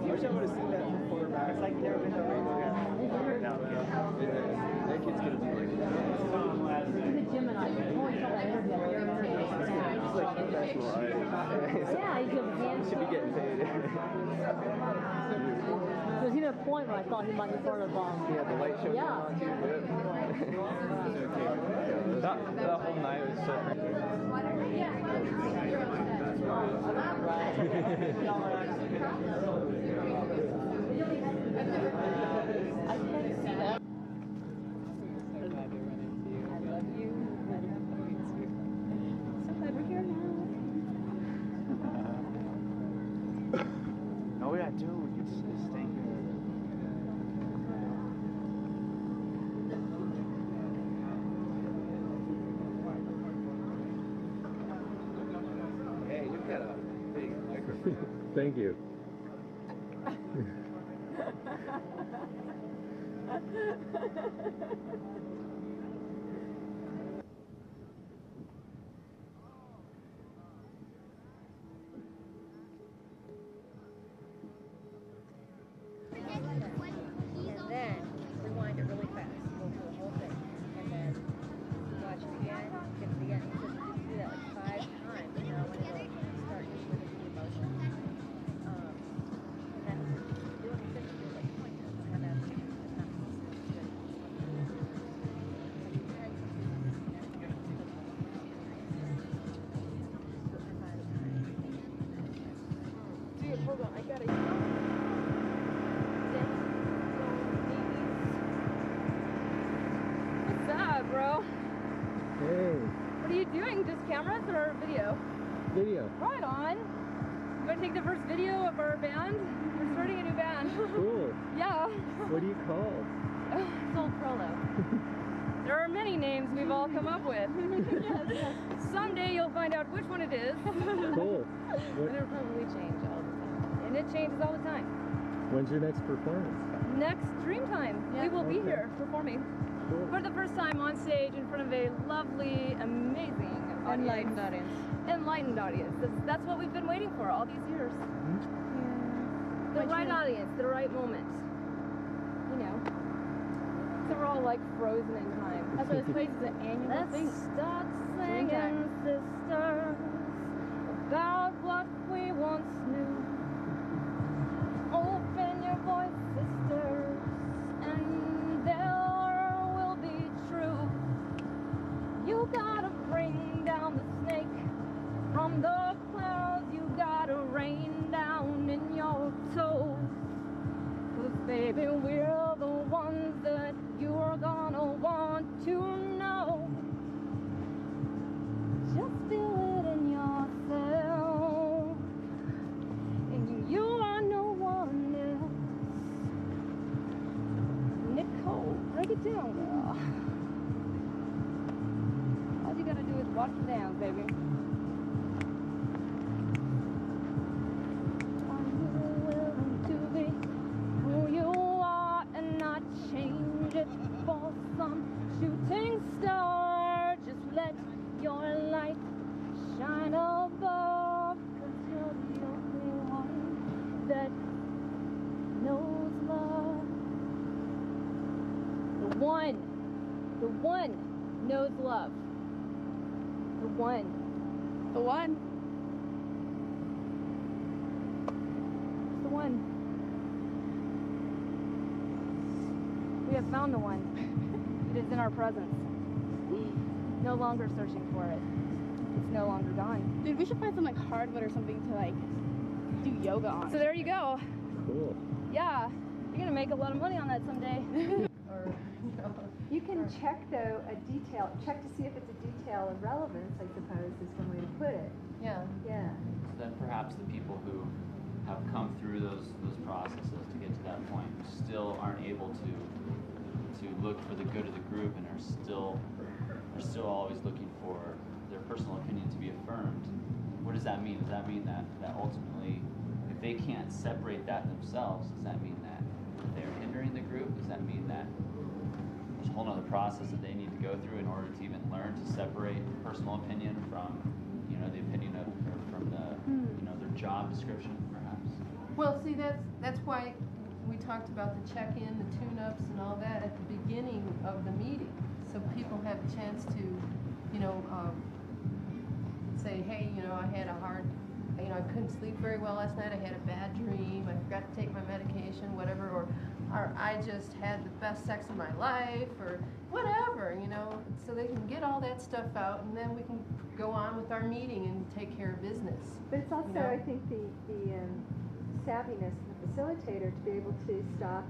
wish I would have seen that before. It's like never been to Webcast. No, that kid's gonna be like. He's a Gemini. He's like professional art. Yeah, he's a He should be getting paid. There's even a point where I thought he might be part of yeah, the light show. Yeah. That whole night was so crazy. I can't see that. I love you. So glad we're here now. Oh yeah, dude, it's staying here. Hey, you've got a big microphone. Thank you. And then rewind it really fast, go through the whole thing, and then watch it again, get to the end. You just do that like 5 times. You know, when it'll start usually with the emotion. And then do it consistently, like 20 times. And then it's not Dude, hold on, I gotta. What's up, bro? Hey. What are you doing? Just cameras or video? Video. Right on. I'm going to take the first video of our band. We're starting a new band. Cool. Yeah. What do you call? It's called Prolo. There are many names we've all come up with. Yes. Someday you'll find out which one it is. Cool. And it'll probably change all the time. And it changes all the time. When's your next performance? Next Dreamtime. Yeah. We will be here performing. Cool. For the first time on stage in front of a lovely, amazing Enlightened audience. Enlightened audience. That's what we've been waiting for all these years. Yeah. The right audience, the right moment. You know. So we're all like frozen in time. That's why this place is an annual Let's thing. start singing, Dreamtime. sisters, about what we once knew. Open your voice, sisters, and there will be truth. You gotta bring down the snake from the clouds. You gotta rain down in your toes. 'Cause baby, we're the ones that you're gonna want to know. Just feel it in yourself. And you are no one else. Nicole, break it down, girl. All you gotta do is watch the dance, baby. Are you willing to be who you are and not change it for some shooting star? Just let your light shine above, 'cause you're the only one that knows love. The one knows love. The one. The one. It's the one. We have found the one. It is in our presence. No longer searching for it. It's no longer gone. Dude, we should find some like hardwood or something to like do yoga on. So there you go. Cool. Yeah, you're gonna make a lot of money on that someday. You can check though check to see if it's a detail of relevance, I suppose, is one way to put it. Yeah. Yeah. So then perhaps the people who have come through those processes to get to that point still aren't able to look for the good of the group and are still always looking for their personal opinion to be affirmed. What does that mean? Does that mean that ultimately, if they can't separate that themselves, does that mean that they're hindering the group? Does that mean that there's a whole other process that they need to go through in order to even learn to separate personal opinion from, the opinion of, or from the, their job description, perhaps? Well, see, that's why we talked about the check-in, the tune-ups, and all that at the beginning of the meeting, so people have a chance to, you know, say, hey, you know, I had a hard, you know, I couldn't sleep very well last night. I had a bad dream. I forgot to take my medication, whatever, or I just had the best sex of my life, or whatever, you know, so they can get all that stuff out, and then we can go on with our meeting and take care of business. But it's also, you know? I think, the savviness of the facilitator to be able to stop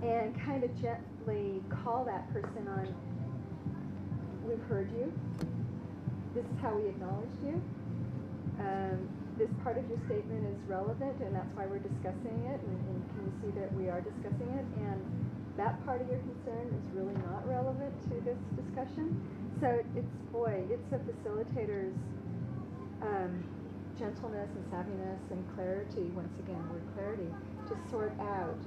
and kind of gently call that person on, we've heard you, this is how we acknowledged you, this part of your statement is relevant and that's why we're discussing it, and can you see that we are discussing it, and that part of your concern is really not relevant to this discussion. So it's a facilitator's gentleness and savviness and clarity, once again, word clarity, to sort out.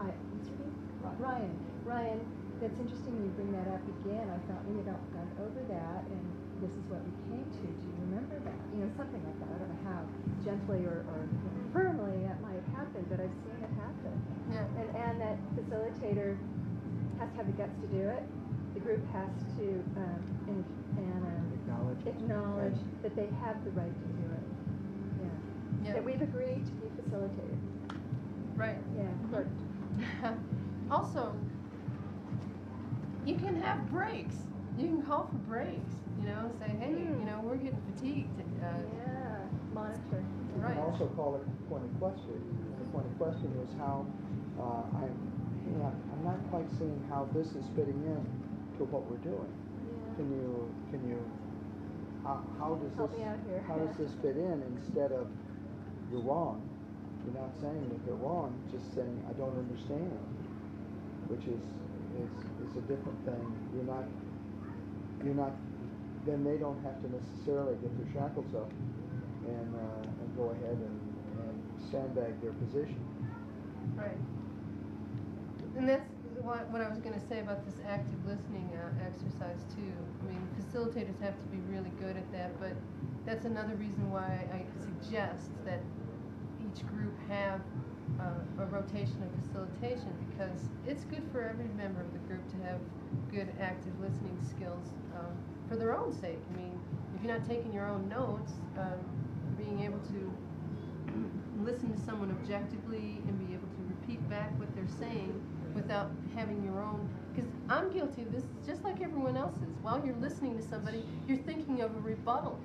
What's your name? Ryan, that's interesting you bring that up again. I thought we had gone over that, and this is what we came to. Do you remember that? You know, something like that. I don't know how gently or firmly that might happen, but I've seen it happen. Yeah. And that facilitator has to have the guts to do it. The group has to acknowledge that they have the right to do it. Yeah. That we've agreed to be facilitated. Right. Yeah. Mm-hmm. Also, you can have breaks. You can call for breaks. You know, say, hey, you know, we're getting fatigued. Monitor. You Right. can also call it a point of question. The point of question is how I'm not quite seeing how this is fitting in to what we're doing. Yeah. Can you how does Help this me out here. how does this fit in instead of you're wrong? You're not saying that they're wrong, just saying I don't understand, which is a different thing. You're not then they don't have to necessarily get their shackles up and go ahead and sandbag their position. Right. And that's what I was going to say about this active listening exercise too. I mean, facilitators have to be really good at that, but that's another reason why I suggest that each group have a rotation of facilitation, because it's good for every member of the group to have good active listening skills for their own sake. I mean, if you're not taking your own notes, being able to listen to someone objectively and be able to repeat back what they're saying without having your own, because I'm guilty of this just like everyone else is. While you're listening to somebody, you're thinking of a rebuttal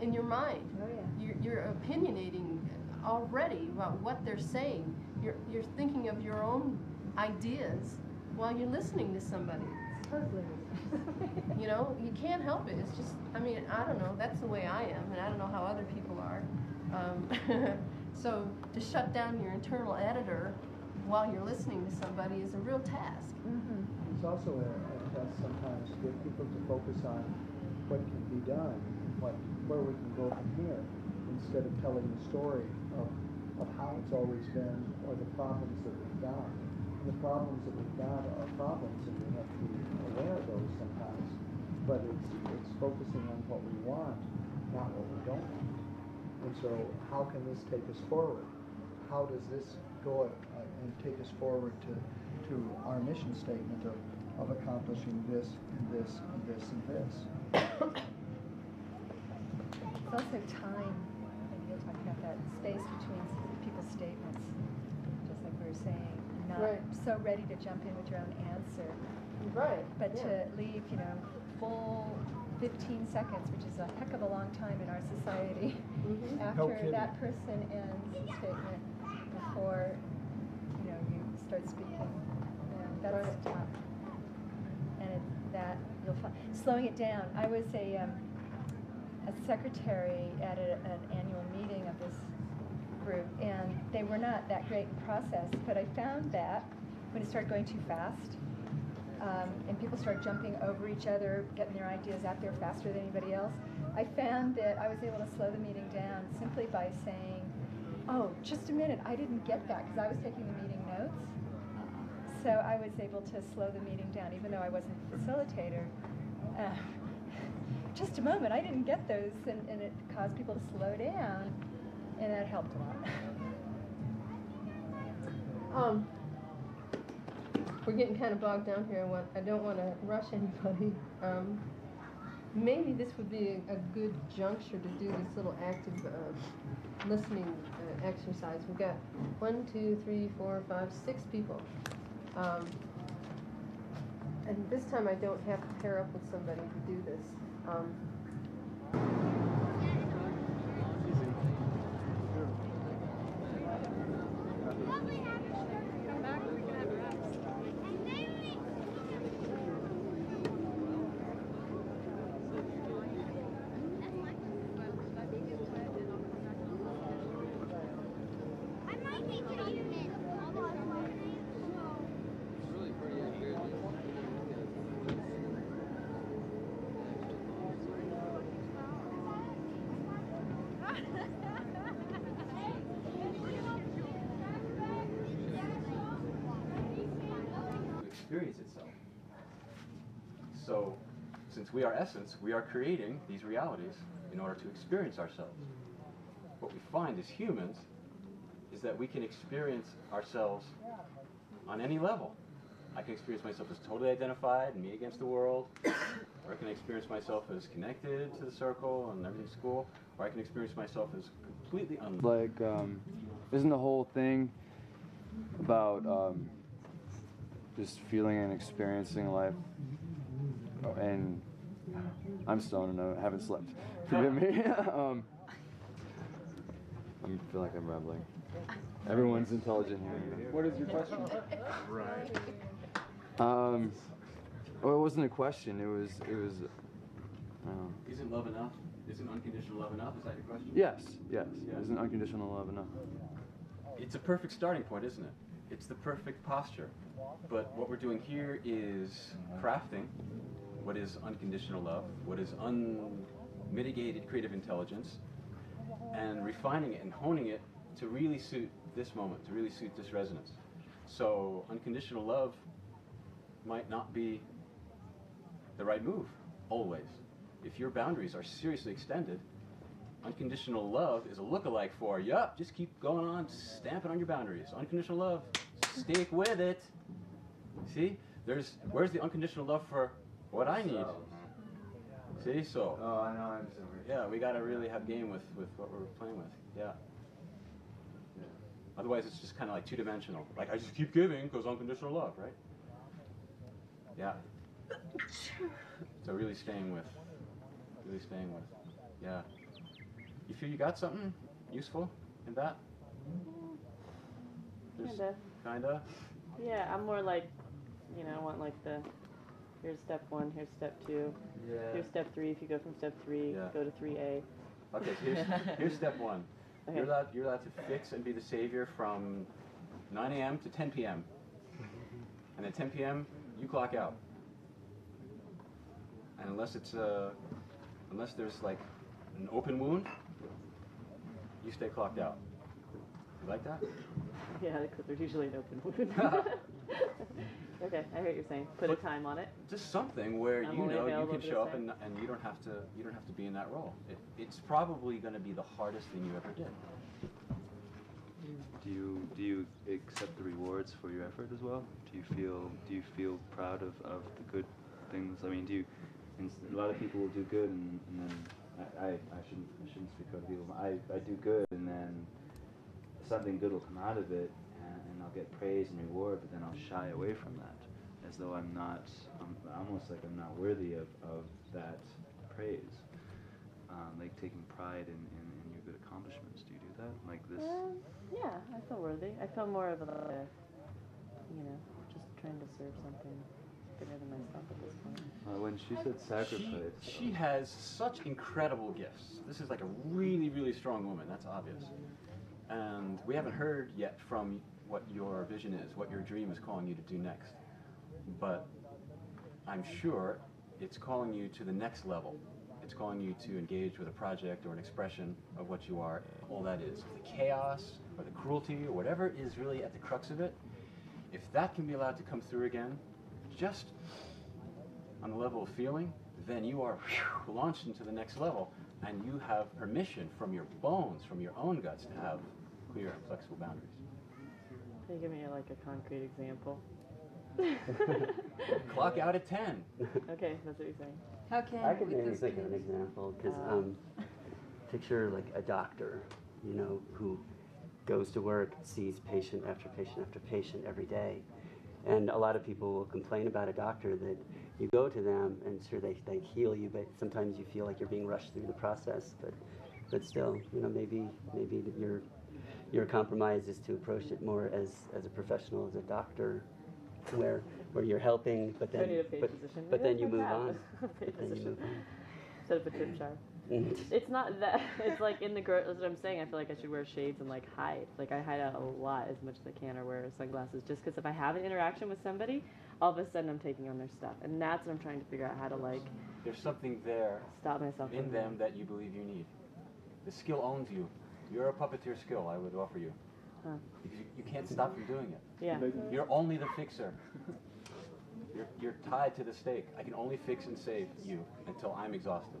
in your mind. Oh, yeah. You're opinionating already about what they're saying. You're thinking of your own ideas while you're listening to somebody. Totally. You know, you can't help it. It's just, I mean, I don't know. That's the way I am, and I don't know how other people are. So to shut down your internal editor while you're listening to somebody is a real task. Mm-hmm. It's also a test sometimes to get people to focus on what can be done, where we can go from here, instead of telling the story of how it's always been or the problems that we've got. And the problems that we've got are problems, and we have to be aware of those sometimes. But it's focusing on what we want, not what we don't want. And so, how can this take us forward? How does this go and take us forward to our mission statement of accomplishing this and this and this and this? It's also time. And you're talking about that space between people's statements, just like we were saying. Not so ready to jump in with your own answer. Right. But to leave, you know, full 15 seconds, which is a heck of a long time in our society, after that person ends the statement before, you know, you start speaking. Yeah, that's tough. And you'll find, slowing it down. I was a secretary at an annual meeting of this group, and they were not that great in process, but I found that when it started going too fast, and people started jumping over each other, getting their ideas out there faster than anybody else, I found that I was able to slow the meeting down simply by saying, oh, just a minute, I didn't get that, because I was taking the meeting notes. So I was able to slow the meeting down, even though I wasn't a facilitator. just a moment, I didn't get those, and it caused people to slow down, and that helped a lot. We're getting kind of bogged down here. I don't want to rush anybody. Maybe this would be a good juncture to do this little active listening exercise. We've got 1, 2, 3, 4, 5, 6 people. And this time I don't have to pair up with somebody to do this. Experience itself. So, since we are essence, we are creating these realities in order to experience ourselves. What we find as humans is that we can experience ourselves on any level. I can experience myself as totally identified, me against the world, or I can experience myself as connected to the circle and everything's cool, or I can experience myself as completely like, isn't the whole thing about just feeling and experiencing life? And I'm stoned and I haven't slept. Forgive me. I feel like I'm rambling. Everyone's intelligent here. What is your question? Right. Well, it wasn't a question. It was. Isn't love enough? Isn't unconditional love enough? Is that your question? Yes. Isn't unconditional love enough? It's a perfect starting point, isn't it? It's the perfect posture. But what we're doing here is crafting what is unconditional love, what is unmitigated creative intelligence, and refining it and honing it to really suit this moment, to really suit this resonance. So unconditional love might not be the right move, always. If your boundaries are seriously extended, unconditional love is a lookalike for, yup, just keep going on, stamping on your boundaries. Unconditional love, stick with it. See? Where's the unconditional love for what I need? See? So, Oh, I know. I'm sorry. yeah, we gotta really have game with what we're playing with. Yeah. Otherwise, it's just kind of like two-dimensional. Like, I just keep giving because unconditional love, right? Yeah. So really staying with. Yeah. You feel you got something useful in that? Kinda? Yeah, I'm more like, I want like here's step 1, here's step 2, here's step 3. If you go from step 3, go to 3A. Okay, so here's step 1. Okay. You're allowed to fix and be the savior from 9 a.m. to 10 p.m. And at 10 p.m., you clock out. And unless there's like an open wound, you stay clocked out. You like that? Yeah, because there's usually an open wound. Okay, I hear what you're saying. Put a time on it. Just something where you can show up and you don't have to be in that role. It's probably going to be the hardest thing you ever did. Do you accept the rewards for your effort as well? Do you feel proud of the good things? I mean, a lot of people will do good and then I shouldn't speak for other people. I do good and then something good will come out of it and I'll get praise and reward, but then I'll shy away from that as though I'm almost like I'm not worthy of that praise. Like taking pride in your good accomplishments. Do you do that? Like this? Yeah, I feel worthy. I feel more of just trying to serve something bigger than myself at this point. When she said sacrifice. She has such incredible gifts. This is like a really, really strong woman, that's obvious. And we haven't heard yet from what your vision is, what your dream is calling you to do next. But I'm sure it's calling you to the next level. It's calling you to engage with a project or an expression of what you are, all that is. The chaos or the cruelty or whatever is really at the crux of it, if that can be allowed to come through again, just on the level of feeling, then you are launched into the next level, and you have permission from your bones, from your own guts, to have clear and flexible boundaries. Can you give me like a concrete example? Clock out at 10. Okay, that's what you're saying. How can I could with maybe this think of case? an example, because picture like a doctor, you know, who goes to work, sees patient after patient after patient every day. And a lot of people will complain about a doctor that you go to them and sure they heal you, but sometimes you feel like you're being rushed through the process. But still, you know, maybe your compromise is to approach it more as a professional, as a doctor, where you're helping, but then you move on. Instead of a tip jar. It's not that. It's like in the that's what I'm saying. I feel like I should wear shades and like hide. Like I hide out a lot as much as I can, or wear sunglasses, just because if I have an interaction with somebody, all of a sudden I'm taking on their stuff, and that's what I'm trying to figure out how to like. There's something there stop myself in them that you believe you need. The skill owns you. You're a puppeteer skill, I would offer you. Huh. Because you can't stop from doing it. Yeah. You're only the fixer. You're tied to the stake. I can only fix and save you until I'm exhausted.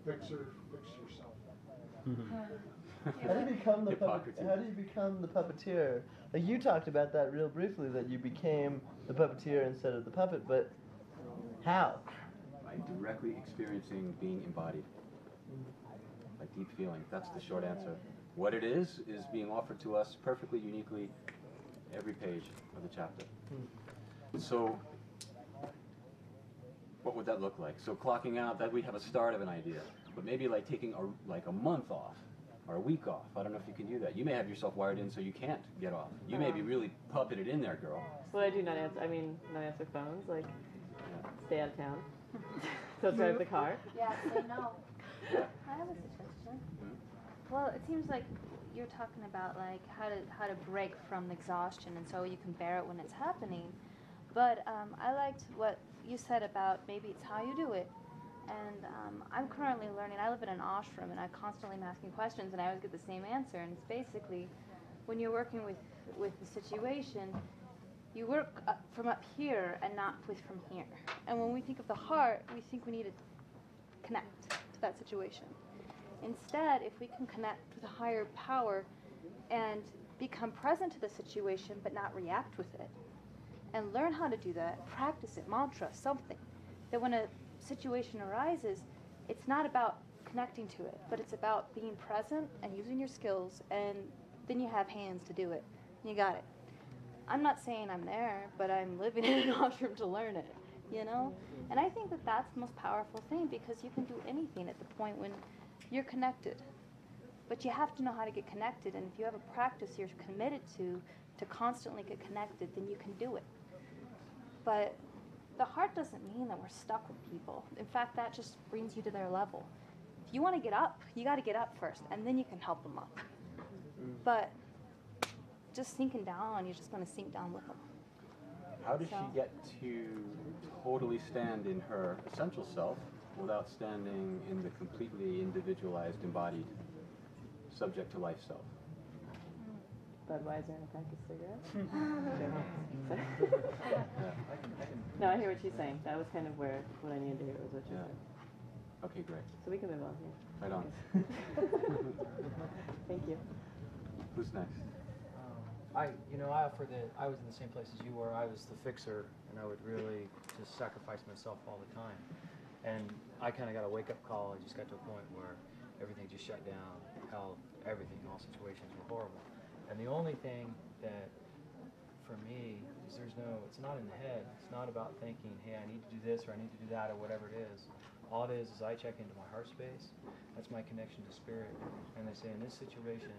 Fix yourself. How do you become the puppeteer? Like you talked about that real briefly, that you became the puppeteer instead of the puppet, but how? By directly experiencing being embodied. By deep feeling. That's the short answer. What it is being offered to us perfectly, uniquely, every page of the chapter. So, what would that look like? So clocking out, that we have a start of an idea, but maybe like taking a month off or a week off. I don't know if you can do that. You may have yourself wired in so you can't get off. You may be really puppeted in there, girl. What I do not answer. I mean, not answer phones. Like, stay out of town. Don't drive the car. Yeah, say no. I have a suggestion. Well, it seems like you're talking about like how to break from exhaustion, and so you can bear it when it's happening. But I liked what you said about maybe it's how you do it. And I'm currently learning. I live in an ashram, and I constantly am asking questions, and I always get the same answer. And it's basically, when you're working with the situation, you work from up here and not from here. And when we think of the heart, we think we need to connect to that situation. Instead, if we can connect with a higher power and become present to the situation but not react with it, and learn how to do that, practice it, mantra, something, that when a situation arises, it's not about connecting to it, but it's about being present and using your skills, and then you have hands to do it. You got it. I'm not saying I'm there, but I'm living in an ashram to learn it, you know? And I think that that's the most powerful thing, because you can do anything at the point when you're connected. But you have to know how to get connected, and if you have a practice you're committed to constantly get connected, then you can do it. But the heart doesn't mean that we're stuck with people. In fact, that just brings you to their level. If you want to get up, you got to get up first, and then you can help them up. But just sinking down, you're just going to sink down with them. How does she get to totally stand in her essential self without standing in the completely individualized, embodied, subject to life self? Budweiser and a pack of cigarettes. No, I hear what she's saying. That was kind of what I needed to hear was what she said. Okay, great. So we can move on here. Right on. Thank you. Who's next? I was in the same place as you were. I was the fixer, and I would really just sacrifice myself all the time. And I kind of got a wake-up call. I just got to a point where everything just shut down. Everything, all situations were horrible. And the only thing that, for me, is it's not in the head. It's not about thinking, hey, I need to do this or I need to do that or whatever it is. All it is I check into my heart space. That's my connection to spirit. And I say, in this situation,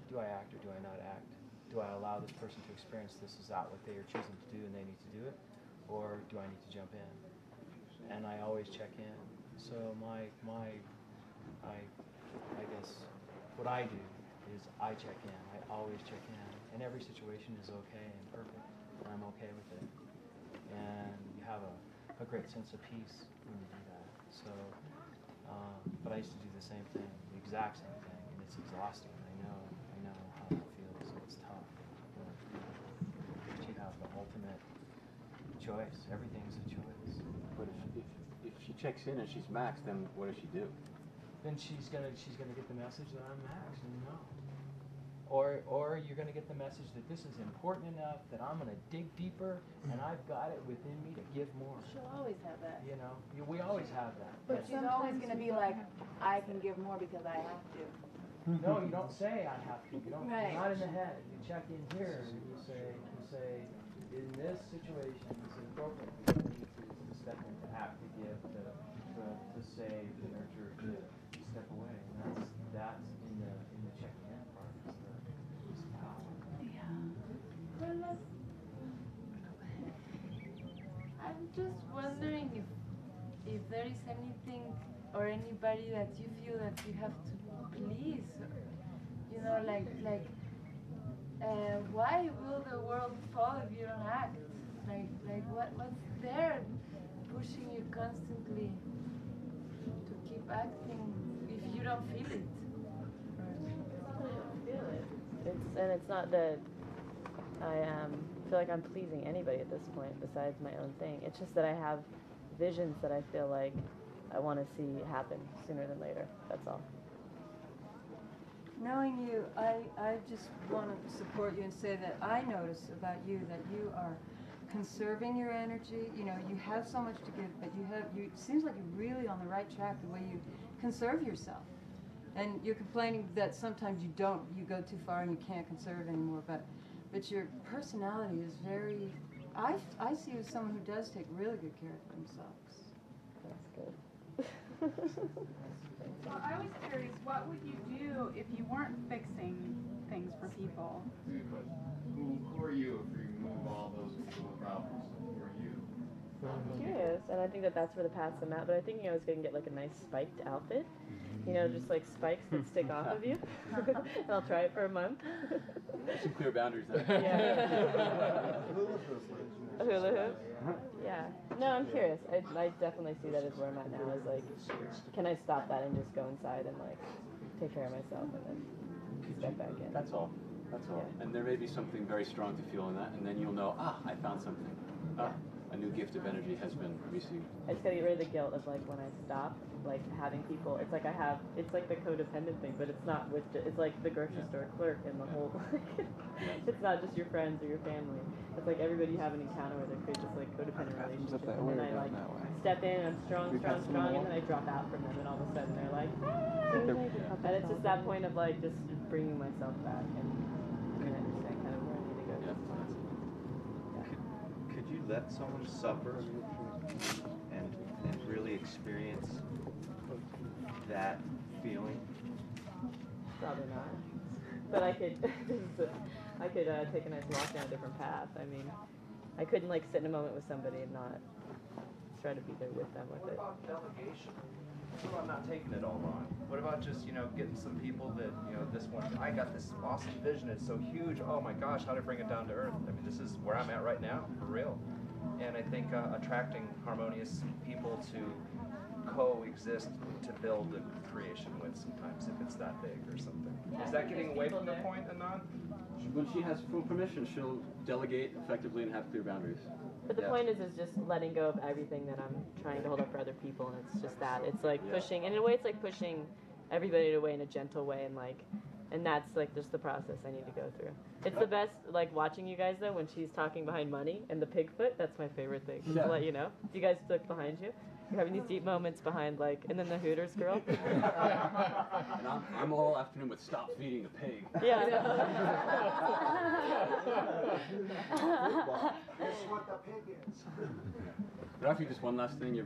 do I act or do I not act? Do I allow this person to experience this? Is that what they are choosing to do and they need to do it? Or do I need to jump in? And I always check in. So I guess what I do is I check in. I always check in. And every situation is okay and perfect. And I'm okay with it. And you have a great sense of peace when you do that. So, but I used to do the same thing, the exact same thing, and it's exhausting. I know how it feels, so it's tough. But you have the ultimate choice. Everything's a choice. But if she checks in and she's maxed, then what does she do? Then she's gonna get the message that I'm maxed, and no. Or you're gonna get the message that this is important enough that I'm gonna dig deeper, and I've got it within me to give more. She'll always have that. You know, we always have that. But she's always going to be like, I can give more because I have to. No, you don't say I have to. You don't. Right. Not in the head. You check in here. And you say, in this situation, this is appropriate. You need to step in, to act, to give, to save, to nurture, to step away. And that's in the checking in part. Is the power. Yeah. Well, I'm just wondering if there is anything or anybody that you feel that you have to please, or, you know, why will the world fall if you don't act? Like what's there pushing you constantly to keep acting if you don't feel it? It's not that I feel like I'm pleasing anybody at this point besides my own thing. It's just that I have visions that I feel like I want to see happen sooner than later. That's all. Knowing you, I just want to support you and say that I notice about you that you are conserving your energy. You know, you have so much to give, but it seems like you're really on the right track the way you conserve yourself. And you're complaining that sometimes you go too far and you can't conserve anymore, but your personality is very, I see you as someone who does take really good care of themselves. That's good. Well, I was curious, what would you do if you weren't fixing things for people? Who are you if you remove all those problems? Who are you? I'm curious, and I think that's where the paths I'm at, but I think I was going to get like a nice spiked outfit. You know, just like spikes that stick off of you. And I'll try it for a month. Some clear boundaries there. Yeah. Hula hoop. Yeah. No, I'm curious. I definitely see that as where I'm at now. Is like, can I stop that and just go inside and like take care of myself and then step back in? That's all. That's all. Yeah. And there may be something very strong to feel in that, and then you'll know, I found something. A new gift of energy has been received. I just gotta get rid of the guilt of like when I stop, like having people. It's like it's like the codependent thing, but it's not with. It's like the grocery store clerk and the whole. It's not just your friends or your family. It's like everybody you have an encounter with. It creates this like codependent relationship, and then I like step in. I'm strong, and then I drop out from them, and all of a sudden they're like, and it's just that point of like just bringing myself back and understand kind of where I need to go. Could you let someone suffer and really experience that feeling? Probably not. But I could take a nice walk down a different path. I mean, I couldn't like sit in a moment with somebody and not try to be there with them with it. What about delegation? What about not taking it all on? What about just, getting some people that, this one, I got this awesome vision, it's so huge, oh my gosh, how to bring it down to earth? I mean, this is where I'm at right now, for real. And I think attracting harmonious people to coexist to build a creation with sometimes, if it's that big or something. Is that getting away from the point, Anand? When she has full permission, she'll delegate effectively and have clear boundaries. But the point is just letting go of everything that I'm trying to hold up for other people, and it's just that. It's like pushing, and in a way it's like pushing everybody away in a gentle way, and that's like just the process I need to go through. It's the best, like watching you guys though, when she's talking behind money and the pig foot, that's my favorite thing. Just to let you know. Do you guys look behind you? You're having these deep moments behind and then the Hooters girl. And I'm all afternoon with stop feeding the pig. Yeah. Guess what the pig is? But actually, just one last thing,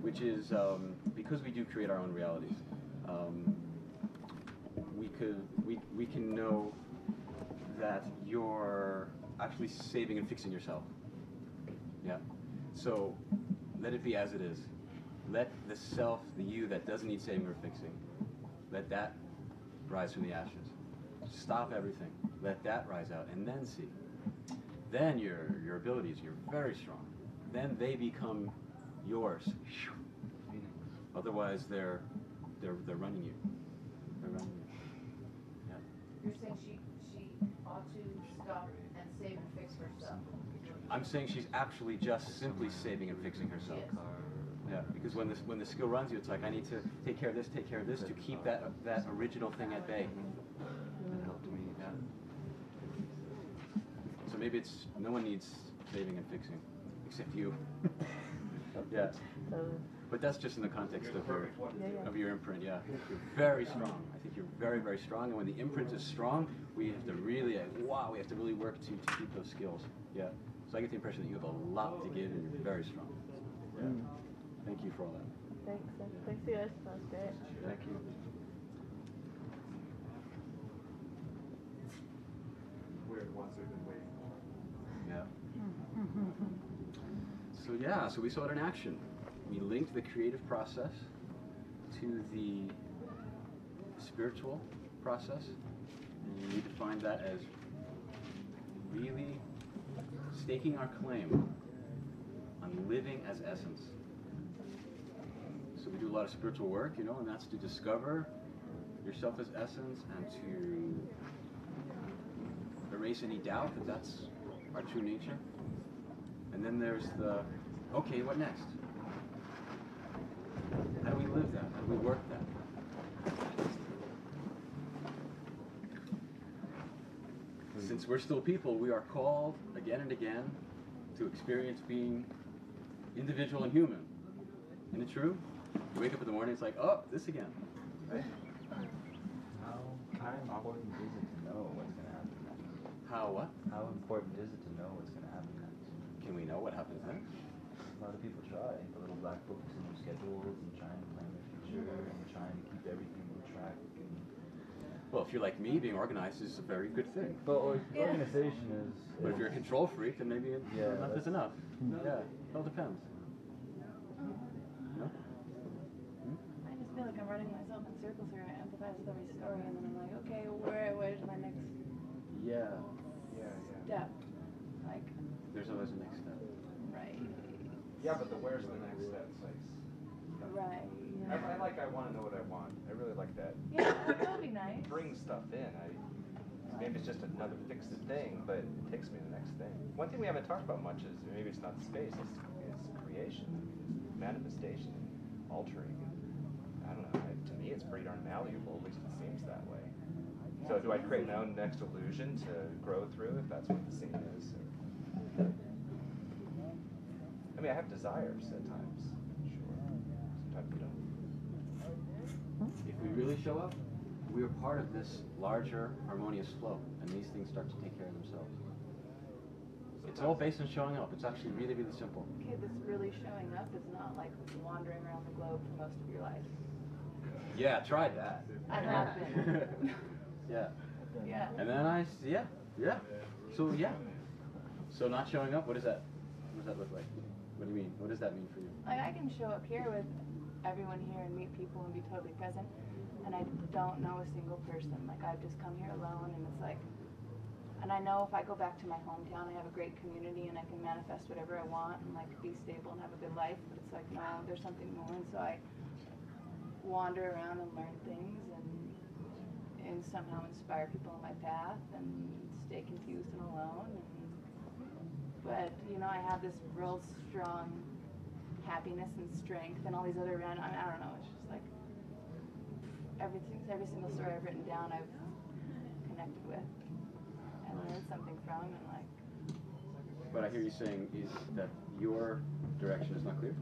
which is because we do create our own realities, we can know that you're actually saving and fixing yourself. Yeah. So let it be as it is. Let the self, the you that doesn't need saving or fixing, let that rise from the ashes. Stop everything. Let that rise out, and then see. Then your abilities, you're very strong. Then they become yours. Otherwise, they're running you. They're running you. Yeah. You're saying she ought to stop and save and fix herself. I'm saying she's actually just simply saving and fixing herself. Yeah, because when the skill runs you, it's like I need to take care of this to keep that original thing at bay. It helped me. Yeah. So maybe it's no one needs saving and fixing except you. Yeah. But that's just in the context of your imprint. Yeah, you're very strong. I think you're very, very strong. And when the imprint is strong, we have to really work to keep those skills. Yeah. So I get the impression that you have a lot to give and you're very strong. Yeah. Thank you for all that. Thanks. Thanks, you guys. That was great. Thank you. We're the ones who've been waiting. Yeah. So we saw it in action. We linked the creative process to the spiritual process. And we defined that as really staking our claim on living as essence. So we do a lot of spiritual work, and that's to discover yourself as essence and to erase any doubt that that's our true nature. And then there's the, okay, what next? How do we live that? How do we work that? Since we're still people, we are called again and again to experience being individual and human. Isn't it true? You wake up in the morning, it's like, oh, this again. Right? How important is it to know what's going to happen next? How what? How important is it to know what's going to happen next? Can we know what happens next? A lot of people try. The little black books in their schedules and trying to plan their future and trying to keep everything on track. Well, if you're like me, being organized is a very good thing. But organization is... But if you're a control freak, then maybe enough is enough. Yeah, it all depends. No? I just feel like I'm running myself in circles here. I empathize with every story, and then I'm like, okay, where's my next step? Like, there's always a next step. Right. Yeah, but the where's the next step place. Right. I want to know what I want. I really like that. Yeah, that would be nice. Bring stuff in. Maybe it's just another fixed thing, but it takes me to the next thing. One thing we haven't talked about much is, maybe it's not space, it's creation, manifestation, altering. I don't know. To me, it's pretty darn malleable. At least it seems that way. So do I create my own next illusion to grow through, if that's what the scene is? I mean, I have desires at times. Sure. Sometimes we don't. If we really show up, we are part of this larger harmonious flow, and these things start to take care of themselves. It's all based on showing up. It's actually really, really simple. Okay, this really showing up is not like wandering around the globe for most of your life. Yeah, tried that. I have been. Yeah. Yeah. And then So not showing up, what does that look like? What do you mean? What does that mean for you? Like, I can show up here with everyone here and meet people and be totally present, and I don't know a single person. Like, I've just come here alone, and it's like, and I know if I go back to my hometown, I have a great community, and I can manifest whatever I want, and like be stable and have a good life. But it's like, no, there's something more, and so I wander around and learn things, and somehow inspire people on my path, and stay confused and alone. But I have this real strong happiness and strength, and all these other random. I don't know. It's just like every single story I've written down, I've connected with and learned something from, and like. What I hear you saying is that your direction is not clear.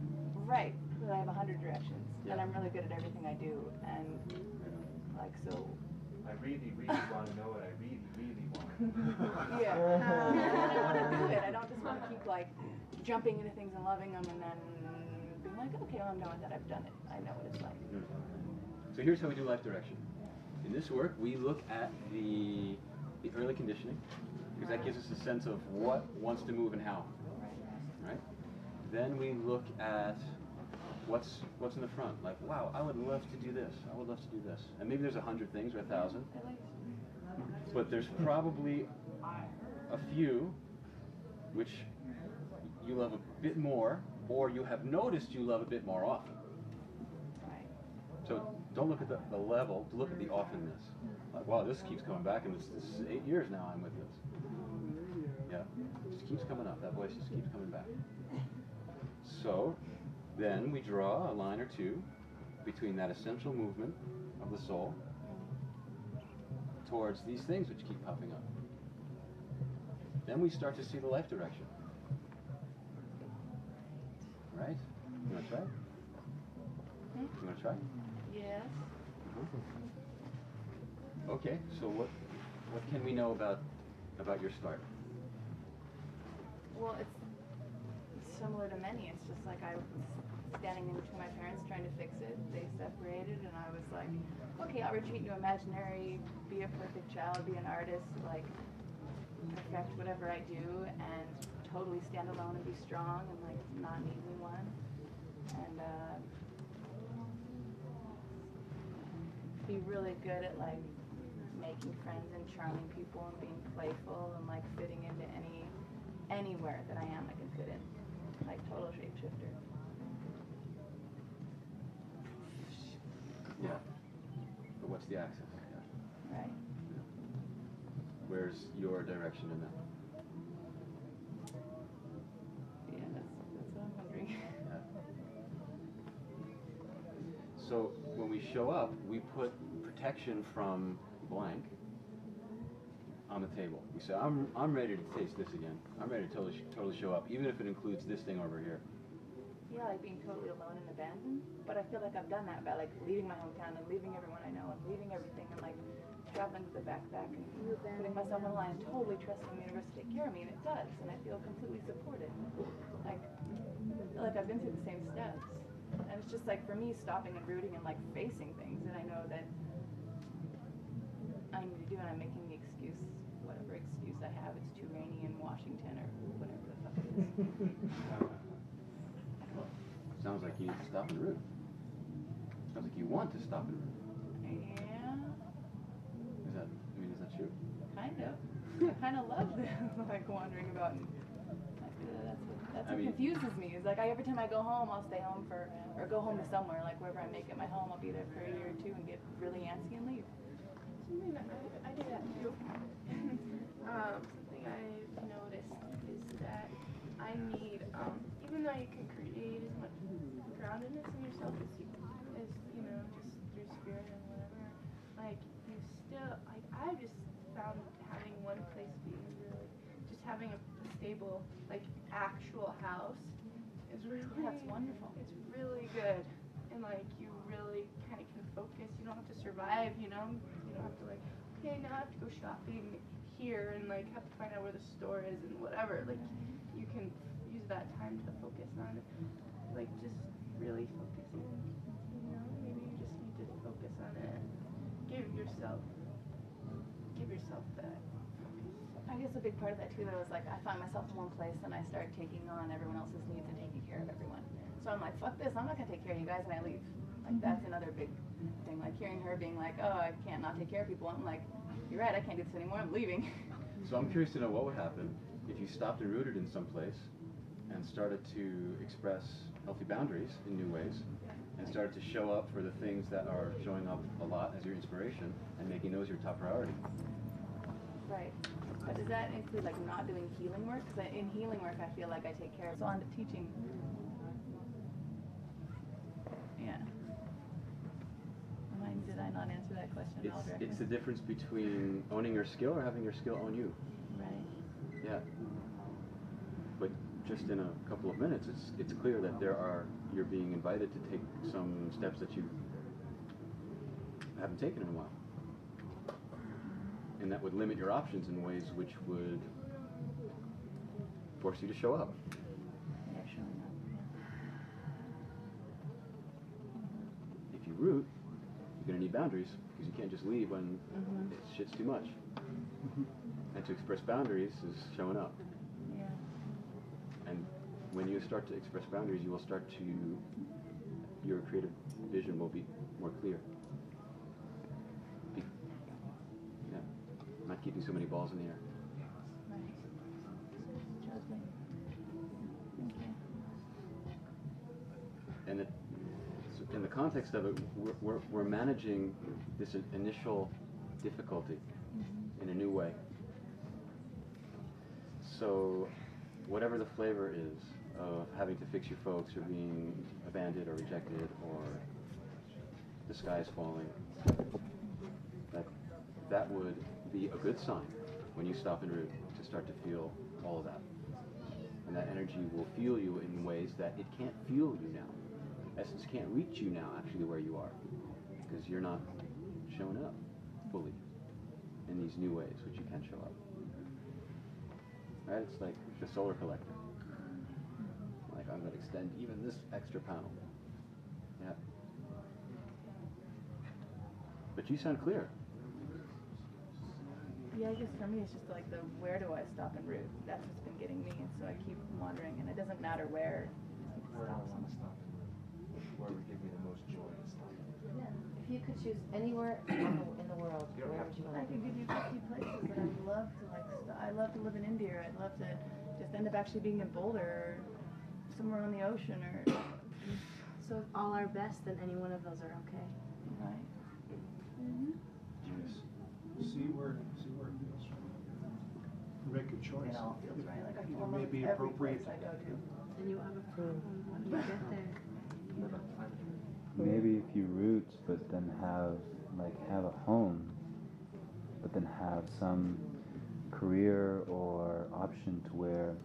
Right. That I have 100 directions, and I'm really good at everything I do, and like so. I really, really want to know what I really, really want. Yeah. And I want to do it. I don't just want to keep like jumping into things and loving them and then being like, okay, well, I'm done with that. I've done it. I know what it's like. So here's how we do life direction. In this work, we look at the early conditioning, because that gives us a sense of what wants to move and how. Right? Then we look at what's in the front. Like, wow, I would love to do this. I would love to do this. And maybe there's 100 things or 1,000. But there's probably a few which you love a bit more, or you have noticed you love a bit more often. So don't look at the level, look at the often-ness. Like, wow, this keeps coming back, and this is 8 years now I'm with this. Yeah, it just keeps coming up. That voice just keeps coming back. So then we draw a line or two between that essential movement of the soul towards these things which keep popping up. Then we start to see the life direction. Right? You want to try? You want to try? Yes. Okay, so what can we know about your start? Well, it's similar to many. It's just like I was standing in between my parents trying to fix it. They separated, and I was like, okay, I'll retreat into imaginary, be a perfect child, be an artist, like perfect whatever I do, and totally stand alone and be strong and like not need anyone. And be really good at like making friends and charming people and being playful and like fitting into anywhere that I am I can fit in. Like total shapeshifter. Yeah. But what's the axis? Yeah. Right. Where's your direction in that? Yeah, that's what I'm wondering. Yeah. So when we show up, we put protection from blank on the table. We say, I'm ready to taste this again. I'm ready to totally show up, even if it includes this thing over here. Yeah, like being totally alone and abandoned. But I feel like I've done that by like leaving my hometown and leaving everyone I know and leaving everything and like traveling with a backpack and putting myself on the line and totally trusting the universe to take care of me, and it does, and I feel completely supported. Like I feel like I've been through the same steps. And it's just like for me stopping and rooting and like facing things that I know that I need to do, and I'm making the excuse, whatever excuse I have, it's too rainy in Washington or whatever the fuck it is. Sounds like you need to stop and root. Sounds like you want to stop and root. Yeah. Is that true? Kind of. I kind of love like wandering about, and I feel that's what confuses me. Is like every time I go home, I'll stay home or go home to somewhere, like wherever I make it my home, I'll be there for a year or two and get really antsy and leave. I do that too. Something I've noticed is that I need, even though you can create as much groundedness in yourself as you know, just through spirit and whatever, like you still, like I've just found having one place being really, just having a stable, like actual house is really, that's wonderful. It's really good, and like you really kind of can focus. You don't have to survive, you know. You don't have to like, okay, now I have to go shopping here and like have to find out where the store is and whatever. Like you can use that time to focus on, like just really focusing. You know, maybe you just need to focus on it. Give yourself that. I guess a big part of that too, though, is like I find myself in one place and I start taking on everyone else's needs and taking care of everyone. So I'm like, fuck this, I'm not gonna take care of you guys, and I leave. Like that's another big thing. Like hearing her being like, oh, I can't not take care of people. I'm like, you're right, I can't do this anymore. I'm leaving. So I'm curious to know what would happen if you stopped and rooted in some place and started to express healthy boundaries in new ways, and started to show up for the things that are showing up a lot as your inspiration and making those your top priority. Right. But does that include like not doing healing work? Because in healing work, I feel like I take care of. So on to teaching. Yeah. Did I not answer that question at all directly? It's the difference between owning your skill or having your skill own you. Right. Yeah. But just in a couple of minutes, it's clear that you're being invited to take some steps that you haven't taken in a while. And that would limit your options in ways which would force you to show up. Yeah, showing up. If you root, you're going to need boundaries, because you can't just leave when shit's too much. And to express boundaries is showing up. Yeah. And when you start to express boundaries, you will start to, your creative vision will be more clear. Yeah. Not keeping so many balls in the air. Right. Judgment. Okay. And in the context of it, we're managing this initial difficulty in a new way. So whatever the flavor is of having to fix your folks or being abandoned or rejected or the sky's falling, that would be a good sign when you stop en route to start to feel all of that. And that energy will feel you in ways that it can't feel you now. Essence can't reach you now actually where you are, because you're not showing up fully in these new ways which you can show up. Right? It's like the solar collector. Like, I'm going to extend even this extra panel. Yeah. But you sound clear. Yeah, I guess for me it's just like the where do I stop en route? That's what's been getting me, and so I keep wandering, and it doesn't matter where. Where I want to stop. Where would give me the most joy to stop. If you could choose anywhere in the world, You don't where have would you to. want I to could be? give you 50 places that I'd love to I love to live in India, or I'd love to just end up actually being in Boulder, or somewhere on the ocean, or. So if all are best, then any one of those are okay. Right. Yes. See where it feels right. Make a choice. It all feels right. Like I It feel may be every appropriate. place I go to. And you have a problem when you get there. Maybe a few roots, but then have a home, but then have some career or option to where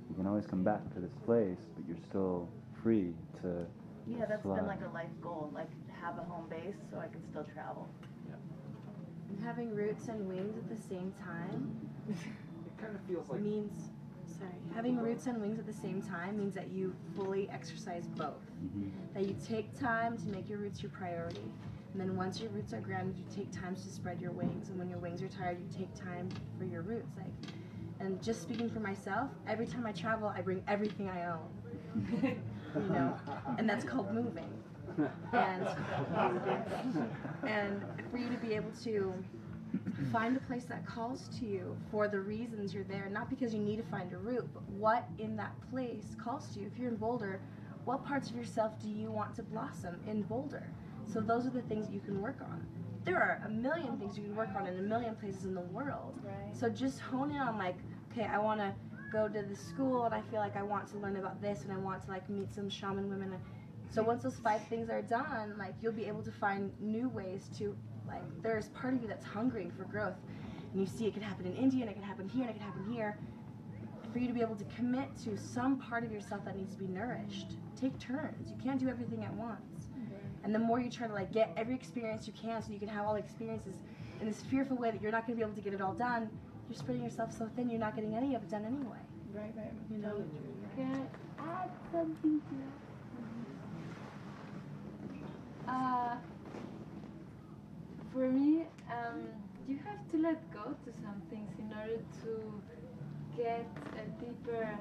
you can always come back to this place, but you're still free to Yeah, that's fly. been like a life goal, like have a home base so I can still travel. And having roots and wings at the same time It kind of feels like having roots and wings at the same time means that you fully exercise both. That you take time to make your roots your priority. And then once your roots are grounded, you take time to spread your wings. And when your wings are tired, you take time for your roots. And just speaking for myself, every time I travel, I bring everything I own. You know, and that's called moving. And for you to be able to find a place that calls to you for the reasons you're there, not because you need to find a route, but what in that place calls to you. If you're in Boulder, what parts of yourself do you want to blossom in Boulder? So those are the things that you can work on. There are a million things you can work on in a million places in the world. Right. So just hone in on like, okay, I want to go to the school and I feel like I want to learn about this and I want to like meet some shaman women. So once those 5 things are done, like you'll be able to find new ways to, like there's part of you that's hungering for growth. And you see it can happen in India and it can happen here and it can happen here. For you to be able to commit to some part of yourself that needs to be nourished, take turns. You can't do everything at once. And the more you try to like get every experience you can so you can have all the experiences in this fearful way that you're not going to be able to get it all done, you're spreading yourself so thin you're not getting any of it done anyway. Right. You know? Can I add something to that? For me, you have to let go to some things in order to get a deeper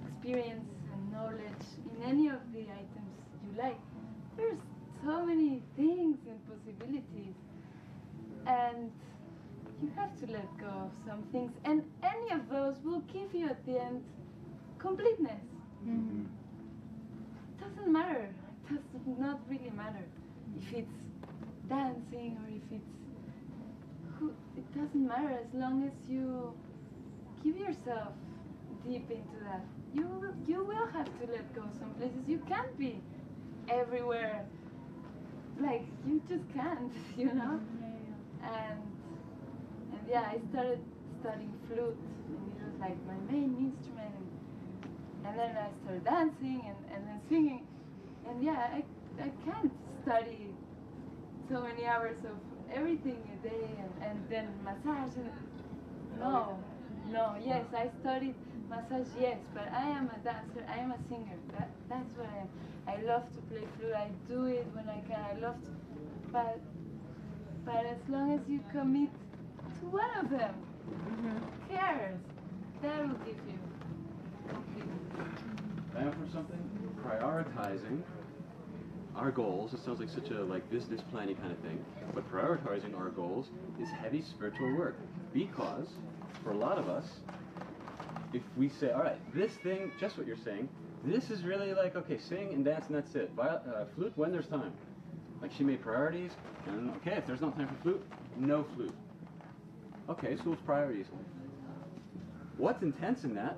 experience and knowledge in any of the items you like. There's so many things and possibilities, and you have to let go of some things, and any of those will give you at the end completeness. It doesn't matter. It does not really matter if it's dancing or if it's it doesn't matter as long as you give yourself deep into that. You will have to let go some places. You can't be everywhere. Like you just can't, you know. And yeah, I started studying flute, and it was like my main instrument. And then I started dancing and then singing. And yeah, I can't study so many hours of everything a day and then massage. No, yes, I studied massage, yes, but I am a dancer, I am a singer. That's what I am. I love to play flute, I do it when I can, I love to, but as long as you commit to one of them, who cares? That will give you completely. And for something, prioritizing our goals, it sounds like such a business planning kind of thing, but prioritizing our goals is heavy spiritual work, because for a lot of us, if we say, all right, this thing, just what you're saying, this is really like, okay, sing and dance and that's it. Flute when there's time. Like she made priorities, and okay, if there's not time for flute, no flute. Okay, so it's priorities. what's intense in that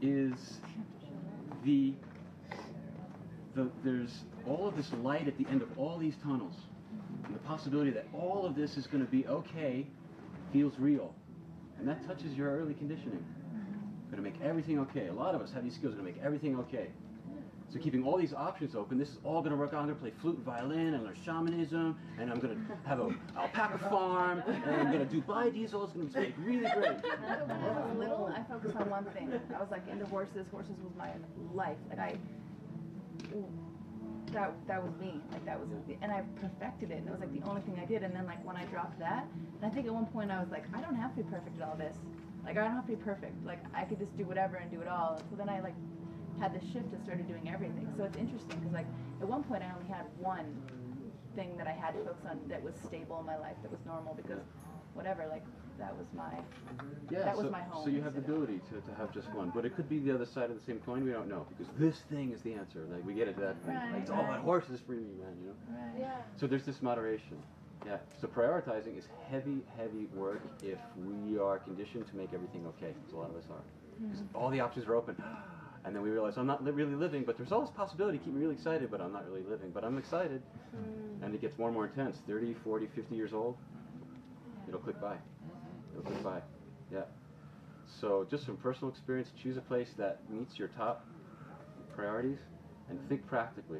is there's all of this light at the end of all these tunnels. And the possibility that all of this is going to be okay feels real. And that touches your early conditioning. Going to make everything okay. A lot of us have these skills, going to make everything okay. So keeping all these options open, this is all going to work out. I'm going to play flute and violin, and learn shamanism, and I'm going to have an alpaca farm, and I'm going to do biodiesel. It's going to be really great. When I was little, I focused on one thing. I was like into horses. Horses was my life. Like that was me. Like that was, and I perfected it. And it was like the only thing I did. And then like when I dropped that, and I think at one point I was like, I don't have to be perfect at all this. Like I don't have to be perfect. Like I could just do whatever and do it all. So then I like had this shift and started doing everything. So it's interesting because like at one point I only had one thing that I had to focus on that was stable in my life, that was normal, because whatever, like that was my my home. So you have the ability to have just one, but it could be the other side of the same coin. We don't know, because this thing is the answer. Like we get it to that thing. Right, like, it's all about horses for me, man. You know. Right. Yeah. So there's this moderation. Yeah. So prioritizing is heavy, heavy work if we are conditioned to make everything okay. Because a lot of us are. Because all the options are open. And then we realize, I'm not really living, but there's all this possibility to keep me really excited, but I'm not really living. But I'm excited. And it gets more and more intense. 30, 40, 50 years old, it'll click by. It'll click by. Yeah. So just from personal experience, choose a place that meets your top priorities and think practically.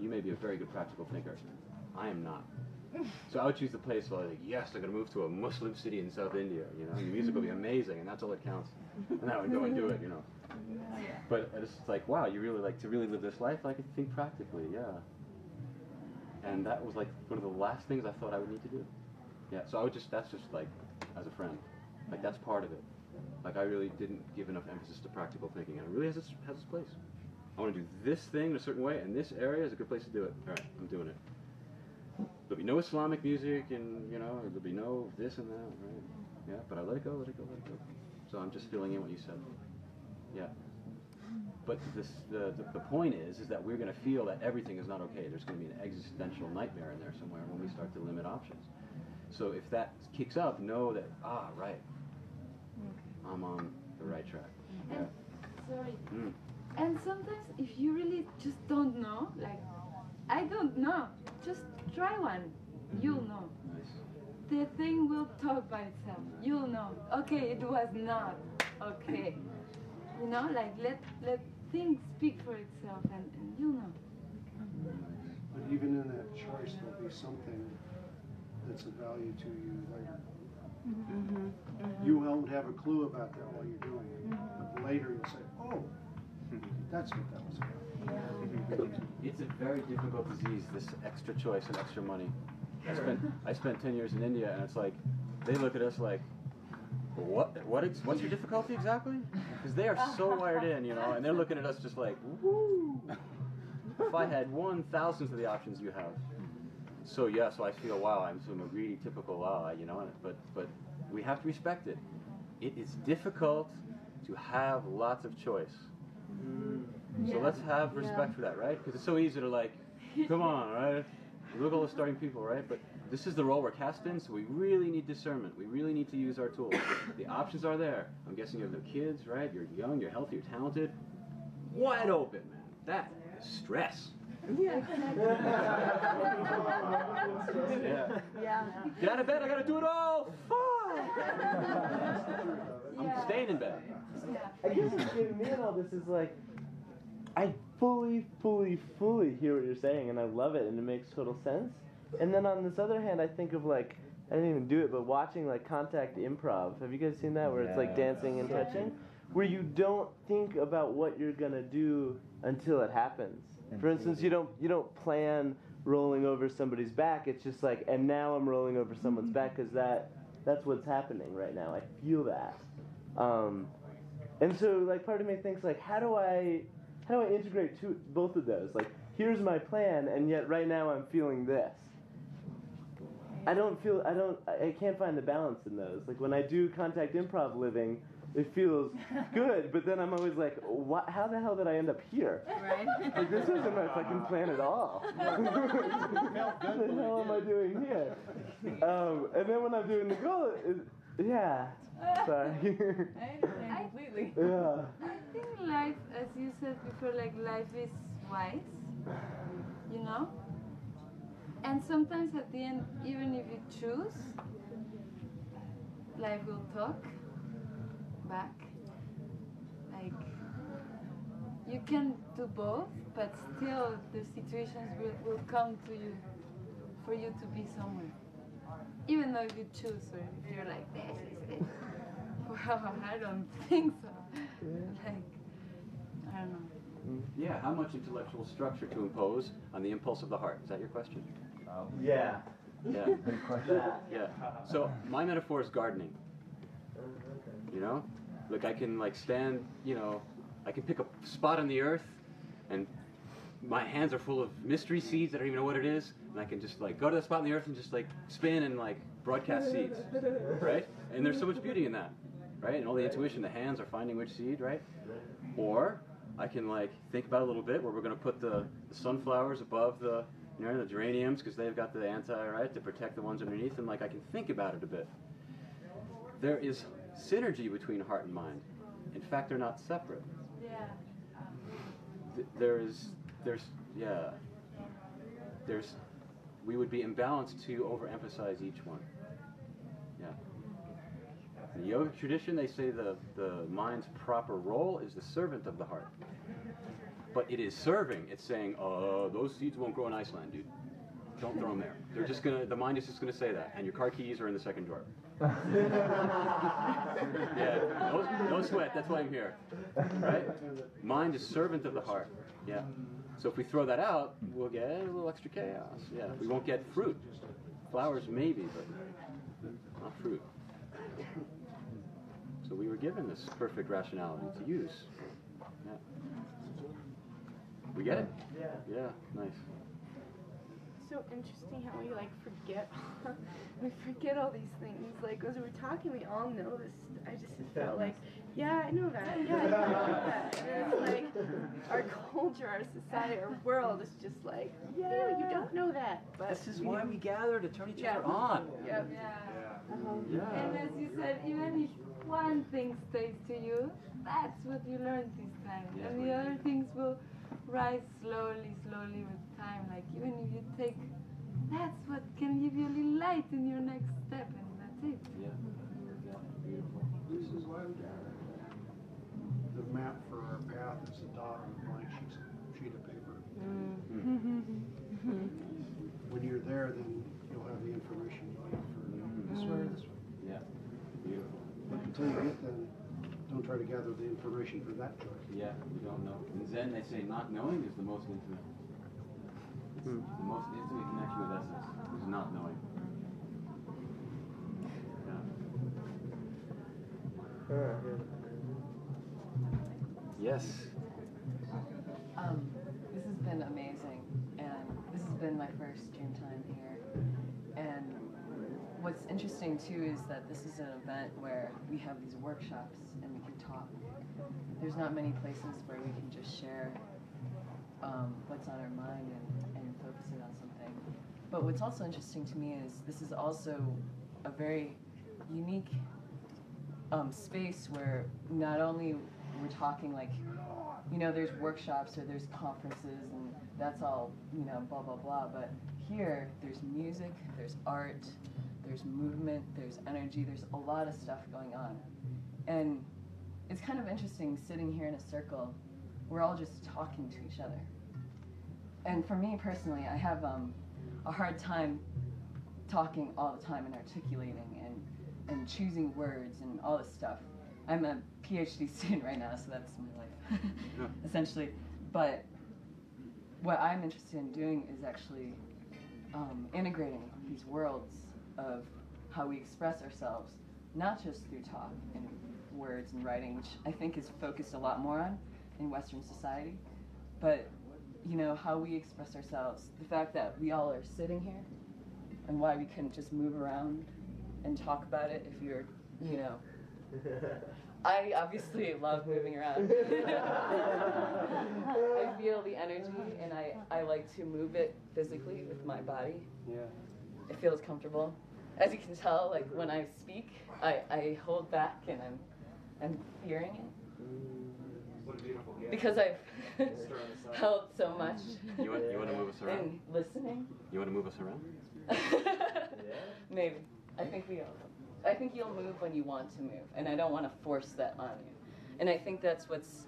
You may be a very good practical thinker. I am not. So I would choose the place where like, yes, I'm going to move to a Muslim city in South India, you know, and the music will be amazing, and that's all that counts. And I would go and do it, you know. But it's like, wow, you really like to really live this life? Like, think practically, yeah. And that was like one of the last things I thought I would need to do. Yeah, so that's just like, as a friend, like that's part of it. Like I really didn't give enough emphasis to practical thinking, and it really has its place. I want to do this thing in a certain way, and this area is a good place to do it. All right, I'm doing it. There'll be no Islamic music, and you know, there'll be no this and that, right? Yeah, but I let it go, let it go, let it go. So I'm just filling in what you said. Yeah. But the point is that we're going to feel that everything is not okay. There's going to be an existential nightmare in there somewhere when we start to limit options. So if that kicks up, know that, right, I'm on the right track. Yeah. Sorry. And sometimes if you really just don't know, like, I don't know, just try one. You'll know. Nice. The thing will talk by itself. You'll know. Okay, it was not okay. You know, like let things speak for itself, and you'll know. But even in that choice, there'll be something that's of value to you later. You won't have a clue about that while you're doing it, but later you'll say, "Oh, that's what that was about." It's a very difficult disease, this extra choice and extra money. I spent 10 years in India, and it's like, they look at us like, what's your difficulty exactly? Because they are so wired in, you know, and they're looking at us just like, woo! If I had 1,000th of the options you have. So yeah, so I feel, wow, I'm some really typical, you know, but we have to respect it. It is difficult to have lots of choice. So let's have respect for that, right? Because it's so easy to like, come on, right? Look at all the starting people, right? But this is the role we're cast in, so we really need discernment. We really need to use our tools. The options are there. I'm guessing you have no kids, right? You're young, you're healthy, you're talented. Wide open, man. That is stress. Yeah. Yeah. Get out of bed, I gotta do it all. Fuck! I'm staying in bed. I guess what's getting me in all this is like, I fully hear what you're saying, and I love it, and it makes total sense. And then on this other hand, I think of like, I didn't even do it, but watching like contact improv. Have you guys seen that, where it's like dancing and touching? Where you don't think about what you're gonna do until it happens. For instance, you don't plan rolling over somebody's back. It's just like, and now I'm rolling over someone's back, because that's what's happening right now. I feel that. And so like part of me thinks like, how do I integrate both of those? Like, here's my plan, and yet right now I'm feeling this. I can't find the balance in those. Like when I do contact improv living, it feels good, but then I'm always like, how the hell did I end up here? Right. Like, this isn't my fucking plan at all. What the hell am I doing here? And then when I'm doing the goal, Yeah. Sorry. I understand completely. Yeah. I think life, as you said before, like life is wise, you know? And sometimes at the end, even if you choose, life will talk back. Like, you can do both, but still the situations will come to you for you to be somewhere. Even though if you choose, or if you're like, this is it. Well, I don't think so. Like, I don't know. Yeah, how much intellectual structure to impose on the impulse of the heart? Is that your question? Yeah. Yeah. Good question. Yeah. So my metaphor is gardening. You know? Look, I can like stand, you know, I can pick a spot on the earth and my hands are full of mystery seeds. I don't even know what it is. And I can just like go to the spot on the earth and just like spin and like broadcast seeds. Right? And there's so much beauty in that. Right? And all the intuition, the hands are finding which seed, right? Or I can like think about it a little bit where we're going to put the sunflowers above the, you know, the geraniums because they've got the right, to protect the ones underneath, and like I can think about it a bit. There is synergy between heart and mind. In fact, they're not separate. Yeah. We would be imbalanced to overemphasize each one. Yeah. In the yogic tradition, they say the mind's proper role is the servant of the heart. But it is serving. It's saying, those seeds won't grow in Iceland, dude. Don't throw them there. They're just gonna. The mind is just gonna say that. And your car keys are in the second drawer. Yeah. No sweat. That's why I'm here. Right? Mind is servant of the heart. Yeah. So if we throw that out, we'll get a little extra chaos. Yeah. We won't get fruit. Flowers maybe, but not fruit. So we were given this perfect rationality to use. Yeah. We get it? Yeah. Yeah, nice. So interesting how we like forget all these things. Like as we were talking, we all know this. I just felt like, yeah, I know that. Yeah, I know that. And it's like our culture, our society, our world is just like, yeah, you don't know that. But this is why we gather, to turn each other on. Yeah. And as you said, even if one thing stays to you, that's what you learned this time. Yeah. And the other things will rise slowly with time. Like even if you take, that's what can give you a little light in your next step, and that's it. Yeah. Beautiful. This is why we gather. The map for our path is a dot on a blank sheet of paper. When you're there, then you'll have the information you need for this way or this way. Yeah. Beautiful. But until you get there, don't try to gather the information for that choice. Yeah, we don't know. In Zen, they say not knowing is the most intimate. It's the most intimate connection with essence is not knowing. Yes. This has been amazing, and this has been my first Dreamtime here. And what's interesting too is that this is an event where we have these workshops and we can talk. There's not many places where we can just share what's on our mind and focus it on something. But what's also interesting to me is this is also a very unique space where not only we're talking like, you know, there's workshops or there's conferences and that's all, you know, blah, blah, blah. But here, there's music, there's art, there's movement, there's energy, there's a lot of stuff going on. And it's kind of interesting sitting here in a circle. We're all just talking to each other. And for me personally, I have a hard time talking all the time and articulating and choosing words and all this stuff. I'm a PhD student right now, so that's my life, essentially. But what I'm interested in doing is actually integrating these worlds of how we express ourselves, not just through talk and words and writing, which I think is focused a lot more on in Western society, but you know, how we express ourselves, the fact that we all are sitting here, and why we couldn't just move around and talk about it if you're, you know, I obviously love moving around. I feel the energy, and I like to move it physically with my body. Yeah. It feels comfortable. as you can tell, like when I speak, I hold back and I'm fearing it. What a beautiful gift. Because I've held so much. You want to move us around? And listening. You want to move us around? Maybe. I think you'll move when you want to move, and I don't want to force that on you. And I think that's what's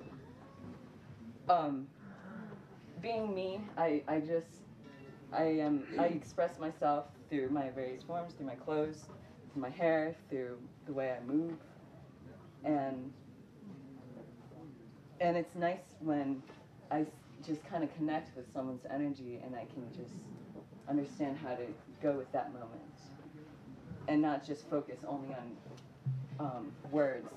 being me. I express myself through my various forms, through my clothes, through my hair, through the way I move, and it's nice when I just kind of connect with someone's energy and I can just understand how to go with that moment and not just focus only on words,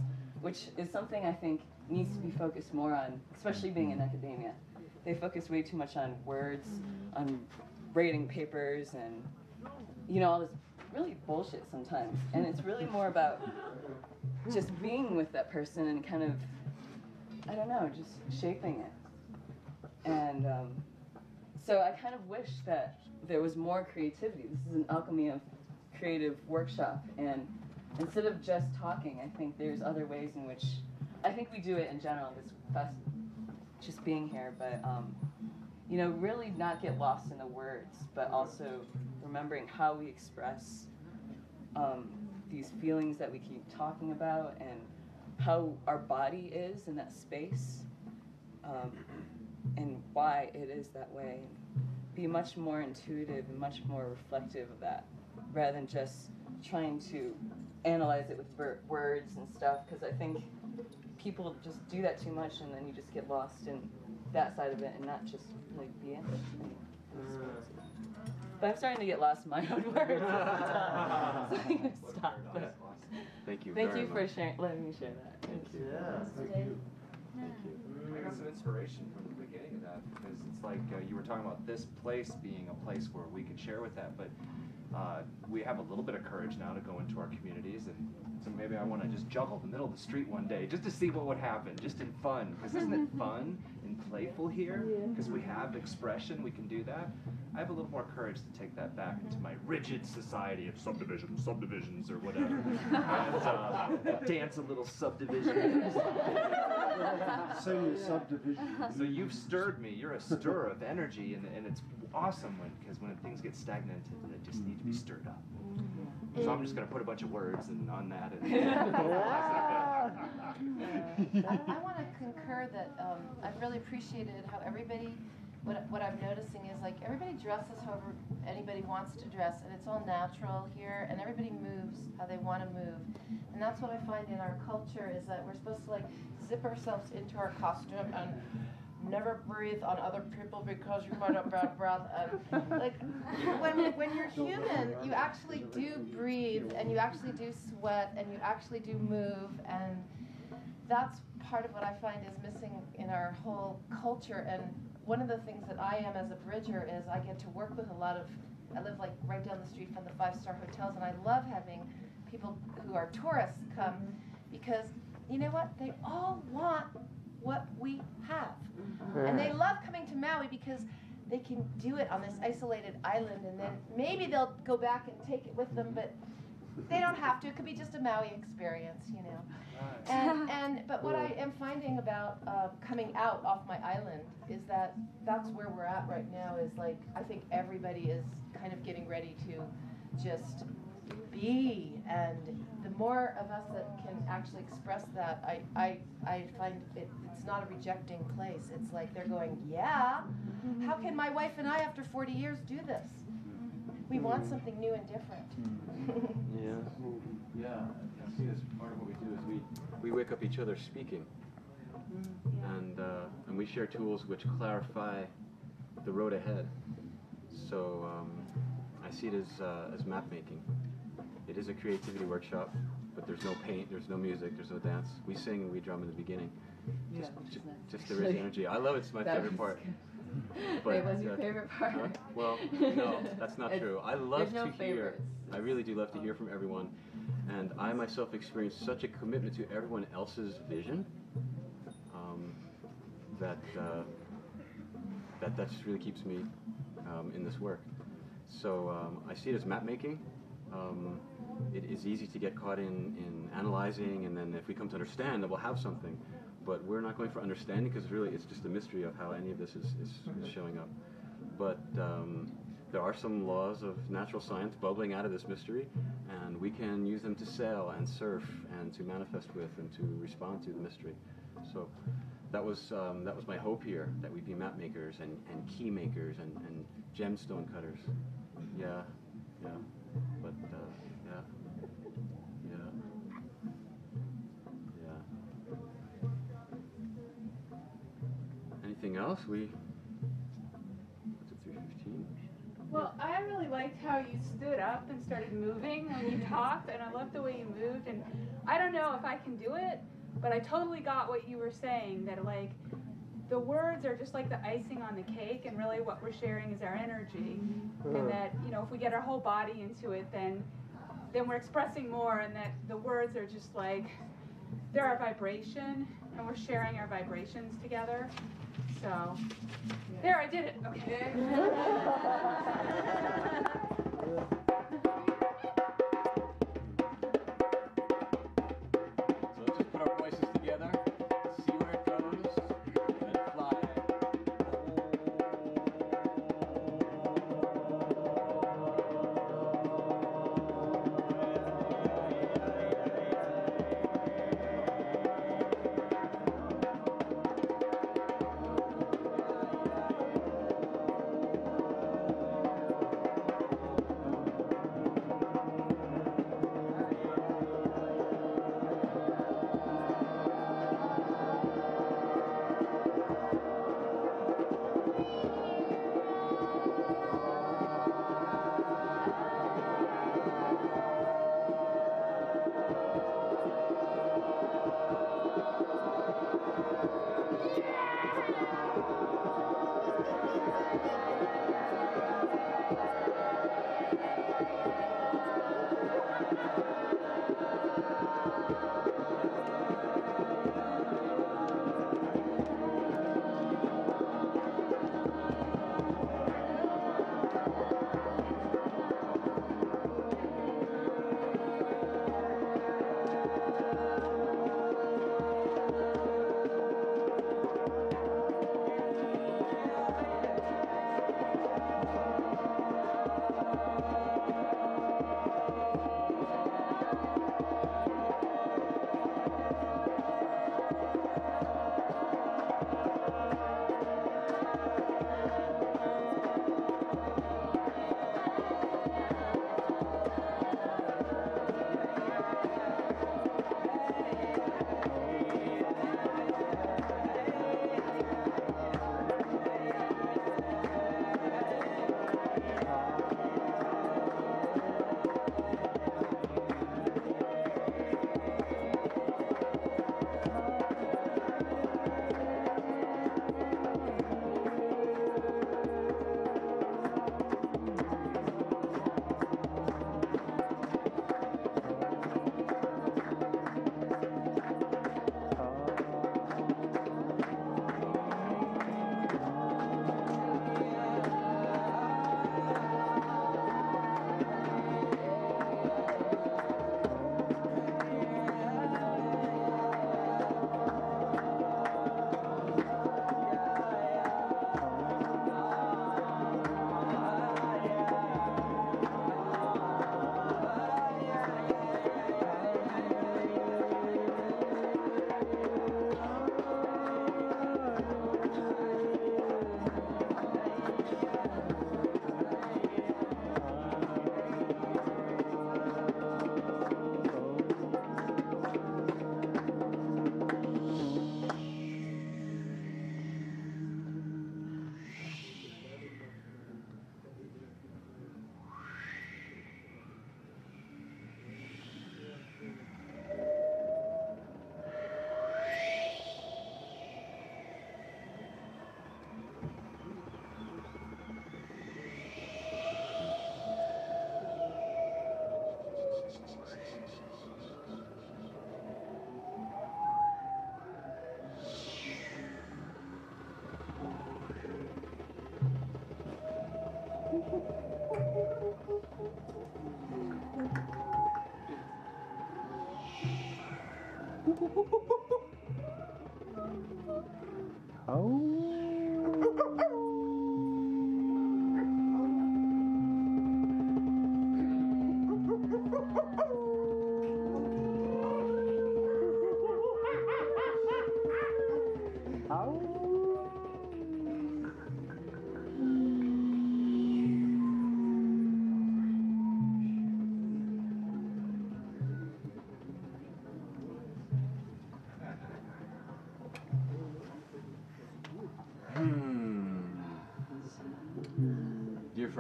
which is something I think needs to be focused more on, especially being in academia. They focus way too much on words, on grading papers, and all this really bullshit sometimes. And it's really more about just being with that person and kind of, I don't know, just shaping it. And so I kind of wish that there was more creativity. This is an alchemy of creative workshop, and instead of just talking, I think there's other ways in which I think we do it in general. This just being here, but really not get lost in the words, but also remembering how we express these feelings that we keep talking about, and how our body is in that space, and why it is that way. Be much more intuitive and much more reflective of that, rather than just trying to analyze it with words and stuff, because I think people just do that too much, and then you just get lost in that side of it and not just like be in it. But I'm starting to get lost in my own words. So I'm gonna stop. But Thank you. thank you very for much. letting me share that. Thank you. Thank you. I got some inspiration from the beginning of that, because it's like you were talking about this place being a place where we could share with that, but we have a little bit of courage now to go into our communities, and so maybe I want to just juggle the middle of the street one day just to see what would happen, just in fun, because isn't it fun and playful here? Because we have expression, we can do that. I have a little more courage to take that back into my rigid society of subdivisions, or whatever, and dance a little subdivision. Sing a subdivision. So you've stirred me. You're a stir of energy, and it's awesome because when things get stagnant, they just need to be stirred up. So I'm just going to put a bunch of words on that. I want to concur that I've really appreciated how everybody, what I'm noticing is like everybody dresses however anybody wants to dress, and it's all natural here, and everybody moves how they want to move. And that's what I find in our culture is that we're supposed to like zip ourselves into our costume and never breathe on other people because you might have bad breath. And like when you're human, you actually do breathe, and you actually do sweat, and you actually do move, and that's part of what I find is missing in our whole culture. And one of the things that I am as a bridger is I get to work with a lot of, I live like right down the street from the 5-star hotels, and I love having people who are tourists come, because you know what? They all want what we have. And they love coming to Maui because they can do it on this isolated island, and then maybe they'll go back and take it with them, but they don't have to. It could be just a Maui experience, but what I am finding about coming out off my island is that that's where we're at right now, is like I think everybody is kind of getting ready to just be, and the more of us that can actually express that, I find it's not a rejecting place. It's like they're going, yeah, how can my wife and I after 40 years do this? We want something new and different. Yeah, I see as part of what we do is we wake up each other speaking, and we share tools which clarify the road ahead. So I see it as map making. It is a creativity workshop, but there's no paint, there's no music, there's no dance. We sing and we drum in the beginning. Just there is energy. I love it. It's my favorite part. But, wait, what's your favorite part? Well, no, that's not true. I love no to hear. favorites. I really do love to hear from everyone, and I myself experience such a commitment to everyone else's vision that just really keeps me in this work. So I see it as map making, It is easy to get caught in analyzing, and then if we come to understand, then we'll have something. But we're not going for understanding, because really it's just a mystery of how any of this is showing up. But there are some laws of natural science bubbling out of this mystery, and we can use them to sail and surf and to manifest with and to respond to the mystery. So that was my hope here, that we'd be map makers and key makers and gemstone cutters. Yeah, yeah, but yeah, yeah, yeah. Anything else? What's it, 3:15? Well, I really liked how you stood up and started moving when you talked, and I loved the way you moved. And I don't know if I can do it, but I totally got what you were saying, that like the words are just like the icing on the cake, and really what we're sharing is our energy. And that, you know, if we get our whole body into it, then we're expressing more, and that the words are just like, they're our vibration, and we're sharing our vibrations together. So, there, I did it. Okay. So let's just put our voices together, see where it goes, and fly.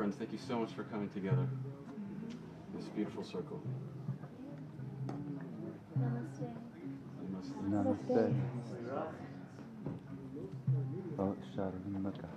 friends, thank you so much for coming together. This beautiful circle. Namaste. Namaste. Oh, Sharanaka.